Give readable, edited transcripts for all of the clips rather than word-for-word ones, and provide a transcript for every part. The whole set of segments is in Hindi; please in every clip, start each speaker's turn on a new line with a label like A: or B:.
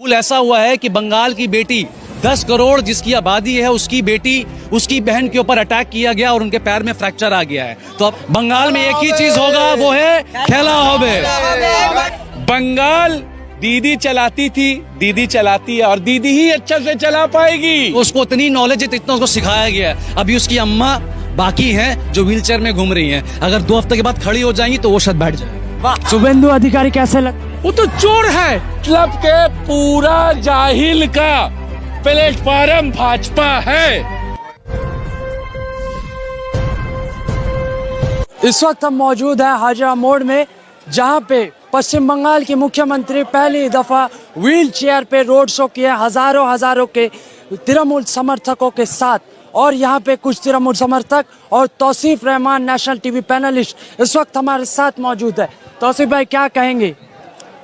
A: पुल ऐसा हुआ है कि बंगाल की बेटी 10 करोड़ जिसकी आबादी है उसकी बेटी उसकी बहन के ऊपर अटैक किया गया और उनके पैर में फ्रैक्चर आ गया है। तो अब बंगाल में एक ही चीज होगा, वो है खेला होबे।
B: बंगाल दीदी चलाती थी, दीदी चलाती है और दीदी ही अच्छा से चला पाएगी।
A: उसको इतनी नॉलेज है, इतना उसको सिखाया गया है। अभी उसकी अम्मा बाकी हैं जो व्हीलचेयर में घूम रही हैं। अगर 2 हफ्ते के बाद खड़ी हो जाएंगी तो वो शायद बैठ जाए।
C: शुभेंदु अधिकारी कैसे लगते?
B: वो तो चोर है, मतलब के पूरा जाहिल का प्लेटफॉर्म भाजपा है।
C: इस वक्त हम मौजूद है हाजरा मोड़ में, जहां पे पश्चिम बंगाल की मुख्यमंत्री पहली दफा व्हील चेयर पे रोड शो किए हजारों के तृणमूल समर्थकों के साथ। और यहाँ पे कुछ तृणमूल समर्थक और Tauseef Rahman national TV panelist इस वक्त हमारे साथ मौजूद है। तौसीफ भाई क्या कहेंगे?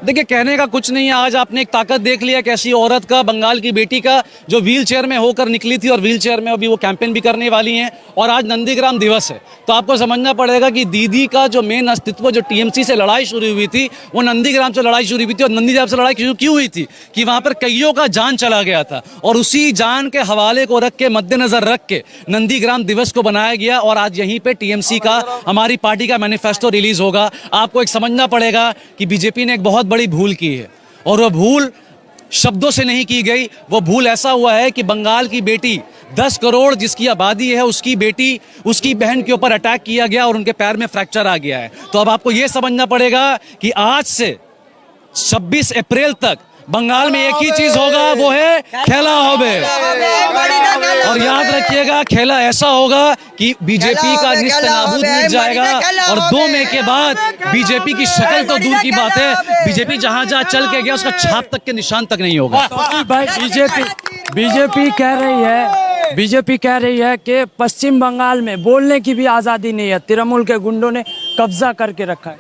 A: देखिए, कहने का कुछ नहीं है। आज आपने एक ताकत देख लिया कि ऐसी औरत का, बंगाल की बेटी का, जो व्हील चेयर में होकर निकली थी और व्हील चेयर में अभी वो कैंपेन भी करने वाली हैं। और आज नंदीग्राम दिवस है, तो आपको समझना पड़ेगा कि दीदी का जो मेन अस्तित्व, जो टीएमसी से लड़ाई शुरू हुई थी, वो नंदीग्राम से लड़ाई शुरू हुई थी। और नंदीग्राम से लड़ाई क्यों हुई थी कि वहां पर कईयों का जान चला गया था और उसी जान के हवाले को रख के, मद्देनजर रख के नंदीग्राम दिवस को बनाया गया। और आज यहीं पे टीएमसी का, हमारी पार्टी का मैनिफेस्टो रिलीज होगा। आपको एक समझना पड़ेगा कि बीजेपी ने एक बहुत बड़ी भूल की है और वो भूल शब्दों से नहीं की गई। वो भूल ऐसा हुआ है कि बंगाल की बेटी 10 करोड़ जिसकी आबादी है उसकी बेटी उसकी बहन के ऊपर अटैक किया गया और उनके पैर में फ्रैक्चर आ गया है। तो अब आपको यह समझना पड़ेगा कि आज से 26 अप्रैल तक बंगाल में एक ही चीज होगा, वो है खेला होबे। और याद रखिएगा, खेला ऐसा होगा कि बीजेपी का निस्तेनाबूद मिट जाएगा। और 2 मई के बाद बीजेपी की शक्ल तो दूर की बात है, बीजेपी जहां जहां चल के गया उसका छाप तक के निशान तक नहीं होगा।
C: भाई बीजेपी कह रही है कि पश्चिम बंगाल में बोलने की भी आजादी नहीं है, तृणमूल के गुंडों ने कब्जा करके रखा है।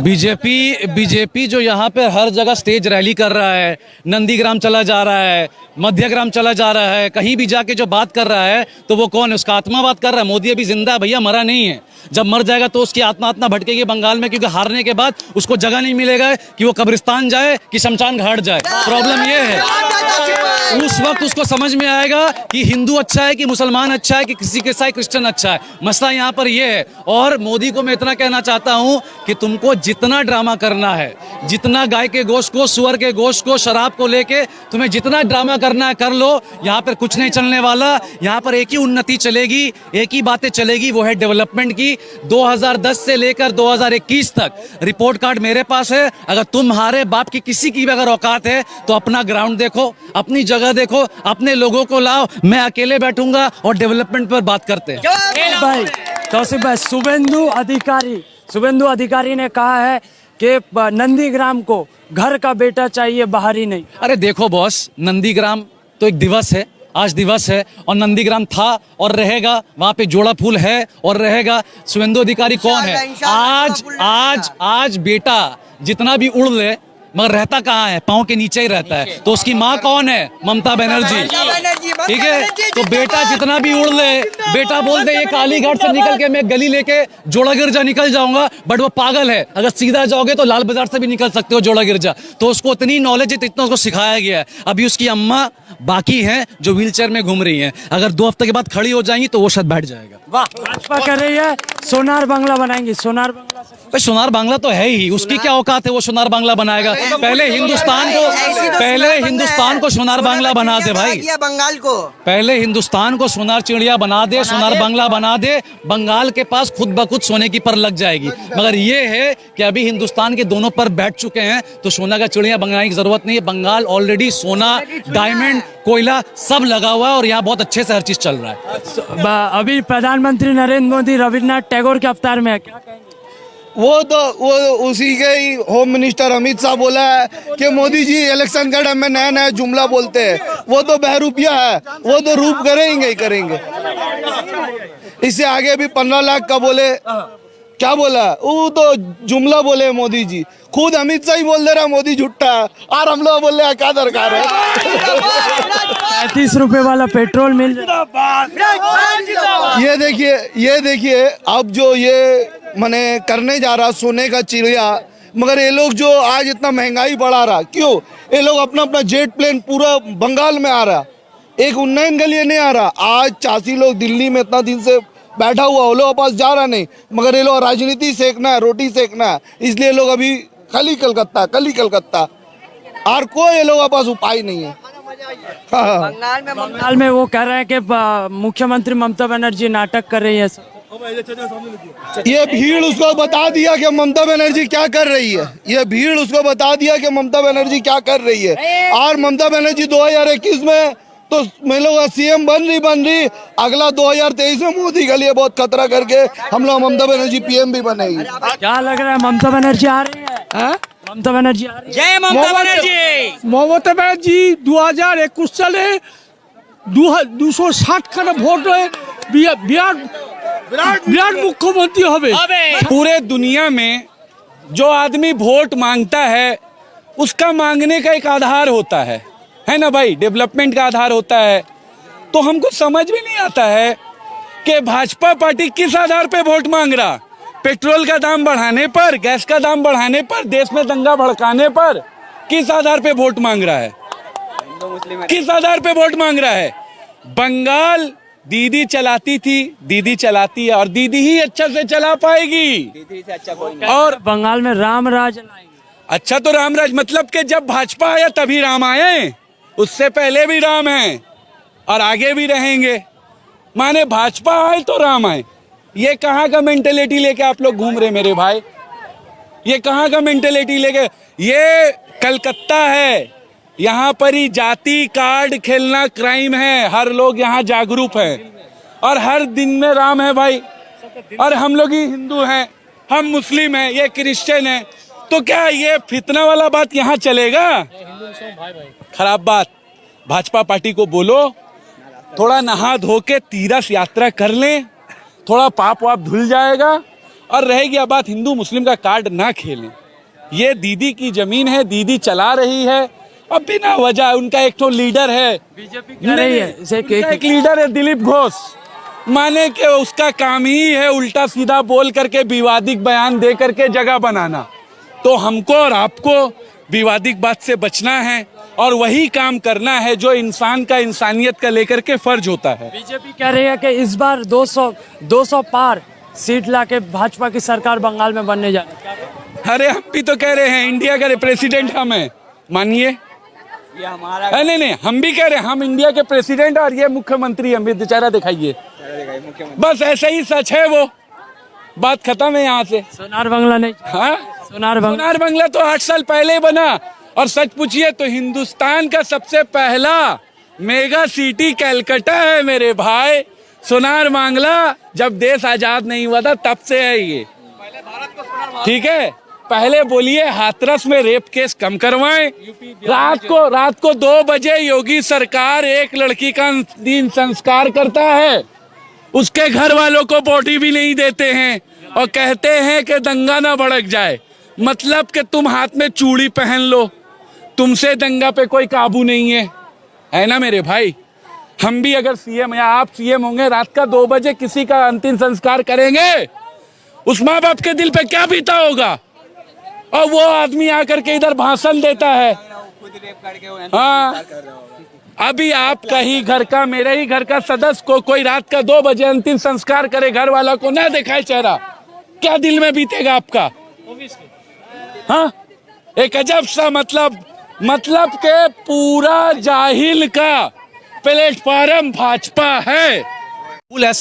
A: बीजेपी जो यहाँ पे हर जगह स्टेज रैली कर रहा है, नंदीग्राम चला जा रहा है, मध्यग्राम चला जा रहा है, कहीं भी जाके जो बात कर रहा है तो वो कौन है? उसका आत्मा बात कर रहा है। मोदी अभी जिंदा है भैया, मरा नहीं है। जब मर जाएगा तो उसकी आत्मा भटकेगी बंगाल में, क्योंकि हारने के बाद उसको जगह नहीं मिलेगा कि वो कब्रिस्तान जाए कि शमशान घाट जाए। प्रॉब्लम ये है, उस वक्त उसको समझ में आएगा कि हिंदू अच्छा है कि मुसलमान अच्छा है कि किसी के साथ क्रिश्चियन अच्छा है। मसला यहाँ पर ये है। और मोदी को मैं इतना कहना चाहता हूँ कि तुमको जितना ड्रामा करना है, जितना गाय के गोश्त को, सुअर के गोश्त को, शराब को लेके तुम्हें जितना ड्रामा करना है कर लो। यहाँ पर कुछ नहीं चलने वाला। यहाँ पर एक ही उन्नति चलेगी, एक ही बातें चलेगी, वो है डेवलपमेंट की। 2010 से लेकर 2021 तक रिपोर्ट कार्ड मेरे पास है। अगर तुम्हारे बाप की किसी की भी अगर औकात है तो अपना ग्राउंड देखो, अपनी जगह देखो, अपने लोगों को लाओ। मैं अकेले बैठूंगा और डेवलपमेंट पर बात करते हैं।
C: भाई तौसीफ भाई, शुभेंदु अधिकारी ने कहा है कि नंदीग्राम को घर का बेटा चाहिए, बाहरी नहीं।
A: अरे देखो बॉस, नंदीग्राम तो एक दिवस है, आज दिवस है और नंदीग्राम था और रहेगा। वहां पे जोड़ा फूल है और रहेगा। शुभेंदु अधिकारी कौन है? आज बेटा जितना भी उड़ ले मगर रहता कहाँ है? पाँव के नीचे ही रहता है। तो उसकी माँ कौन है? ममता बनर्जी। ठीक है, तो बेटा जितना भी उड़ ले, बेटा बोलते ये कालीघाट से निकल के मैं गली लेके जोड़ा गिरजा निकल जाऊंगा, बट वो पागल है। अगर सीधा जाओगे तो लाल बाजार से भी निकल सकते हो जोड़ा गिरजा। तो उसको इतनी नॉलेज है, इतना उसको सिखाया गया है। अभी उसकी अम्मा बाकी हैं जो व्हीलचेयर में घूम रही हैं। अगर 2 हफ्ते के बाद खड़ी हो जाएंगी तो वो शायद बैठ जाएगा।
C: वाह, भाजपा कर रही है सोनार बांग्ला बनाएंगे। सोनार बांग्ला
A: सोनार बांग्ला तो है ही, उसकी क्या औकात है वो सोनार बांग्ला बनाएगा? पहले हिंदुस्तान को सोनार बांग्ला बना दे भाई।
D: बंगाल को
A: पहले हिंदुस्तान को सोनार चिड़िया बना दे, सोनार बांग्ला बना दे। बंगाल के पास खुद ब खुद सोने की पर लग जाएगी। मगर ये है कि अभी हिंदुस्तान के दोनों पर बैठ चुके हैं, तो सोना का चिड़िया बनाने की जरूरत नहीं है। बंगाल ऑलरेडी सोना, डायमंड, कोयला सब लगा हुआ है और यहाँ बहुत अच्छे से हर चीज चल रहा है।
C: अभी प्रधानमंत्री नरेंद्र मोदी रविन्द्रनाथ टैगोर के अवतार में है, क्या कहेंगे?
E: वो उसी के ही होम मिनिस्टर अमित शाह बोला है कि मोदी जी इलेक्शन के टाइम में नया नया जुमला बोलते हैं। वो तो बहरूपिया है, वो तो रूप करेंगे ही करेंगे। इससे आगे भी 15 लाख का बोले, क्या बोला? वो तो जुमला बोले मोदी जी। खुद अमित शाह ही बोल दे रहा मोदी झूठा है और हम लोग बोल रहे हैं क्या दरकार है।
C: 35 रुपए वाला पेट्रोल मिल
E: ये देखिए अब जो ये मैंने करने जा रहा सोने का चिड़िया, मगर ये लोग जो आज इतना महंगाई बढ़ा रहा, क्यों? ये लोग अपना अपना जेट प्लेन पूरा बंगाल में आ रहा, एक उन्नयन के लिए नहीं आ रहा। आज 84 लोग दिल्ली में इतना दिन से बैठा हुआ, वो लोग पास जा रहा नहीं, मगर ये लोग राजनीति सेकना है, रोटी सेकना है, इसलिए लोग अभी कल ही कलकत्ता और कोई ये लोगों के पास उपाय नहीं है। हाँ।
C: बंगाल में वो कह रहे हैं कि मुख्यमंत्री ममता बनर्जी नाटक कर रही है।
E: ये भीड़ उसको बता दिया कि ममता बनर्जी क्या कर रही है, ये भीड़ उसको बता दिया कि ममता बनर्जी क्या कर रही है। और ममता बनर्जी 2021 में तो मैं लोग सीएम बन रही, अगला 2023 में मोदी के लिए बहुत खतरा करके हम लोग ममता बनर्जी पीएम भी बनेगी।
C: क्या लग रहा है, ममता बनर्जी आ रही है? ममता बनर्जी आ रही है।
D: जय ममता बनर्जी।
F: মমতা ব্যানার্জি 2021 সালে 260খানা ভোট বিরাট মুখ্যমন্ত্রী হবে।
B: पूरे दुनिया में जो आदमी वोट मांगता है उसका मांगने का एक आधार होता है ना भाई, डेवलपमेंट का आधार होता है। तो हमको समझ भी नहीं आता है कि भाजपा पार्टी किस आधार पे वोट मांग रहा। पेट्रोल का दाम बढ़ाने पर, गैस का दाम बढ़ाने पर, देश में दंगा भड़काने पर किस आधार पे वोट मांग रहा है? किस आधार पे वोट मांग रहा है? बंगाल दीदी चलाती थी, दीदी चलाती है और दीदी ही अच्छा से चला पाएगी।
D: दीदी से अच्छा कोई
C: और बंगाल में राम राज लाएंगे।
B: अच्छा तो रामराज मतलब कि जब भाजपा आया तभी राम आए, उससे पहले भी राम हैं और आगे भी रहेंगे। माने भाजपा आए तो राम आए। ये कहाँ का मेंटेलिटी लेके आप लोग घूम रहे मेरे भाई? ये कहाँ का मेंटेलिटी लेके? ये कलकत्ता है, यहाँ पर ही जाति कार्ड खेलना क्राइम है। हर लोग यहाँ जागरूक हैं और हर दिन में राम है भाई। और हम लोग ही हिंदू हैं, हम मुस्लिम हैं, ये क्रिश्चियन है। तो क्या ये फितना वाला बात यहाँ चलेगा? खराब बात। भाजपा पार्टी को बोलो थोड़ा नहा धो के तीर्थ यात्रा कर लें, थोड़ा पाप वाप धुल जाएगा। और रहेगी बात हिंदू मुस्लिम का कार्ड ना खेलें। ये दीदी की जमीन है, दीदी चला रही है। अब बिना वजह उनका एक तो लीडर है,
C: बीजेपी कह रही है
B: एक लीडर है दिलीप घोष, माने कि उसका काम ही है उल्टा सीधा बोल करके विवादित बयान दे करके जगह बनाना। तो हमको और आपको विवादित बात से बचना है और वही काम करना है जो इंसान का, इंसानियत का लेकर के फर्ज होता है।
C: बीजेपी कह रही है कि इस बार 200 पार सीट लाके भाजपा की सरकार बंगाल में बनने जा रही है।
B: अरे हम भी तो कह रहे हैं इंडिया का प्रेसिडेंट हम है, मानिए।
D: ये हमारा
B: नहीं, हम भी कह रहे हैं हम इंडिया के प्रेसिडेंट और ये मुख्यमंत्री हम भी। बेचारा दिखाइए, बस ऐसे ही सच है, वो बात खत्म है यहाँ से।
C: सोनार बंगला नहीं।
B: हाँ,
C: सोनार
B: बंगला तो 8 साल पहले ही बना। और सच पूछिए तो हिंदुस्तान का सबसे पहला मेगा सिटी कलकत्ता है मेरे भाई। सोनार बांग्ला जब देश आजाद नहीं हुआ था तब से है ये, ठीक है। पहले बोलिए हाथरस में रेप केस कम करवाएं। रात को 2 बजे योगी सरकार एक लड़की का अंतिम संस्कार करता है, उसके घर वालों को बॉडी भी नहीं देते हैं और कहते हैं कि दंगा ना भड़क जाए। मतलब कि तुम हाथ में चूड़ी पहन लो, तुमसे दंगा पे कोई काबू नहीं है ना मेरे भाई। हम भी अगर सीएम या आप सीएम होंगे, रात का 2 बजे किसी का अंतिम संस्कार करेंगे, उस माँ बाप के दिल पे क्या बीता होगा? और वो आदमी आकर के इधर भाषण देता है। हाँ, अभी आपका ही घर का, मेरे ही घर का सदस्य को कोई रात का 2 बजे अंतिम संस्कार करे, घर वाला को ना दिखाए चेहरा, क्या दिल में बीतेगा आपका? हाँ, एक अजब सा मतलब के पूरा जाहिल का प्लेटफॉर्म भाजपा है।
A: ऐसा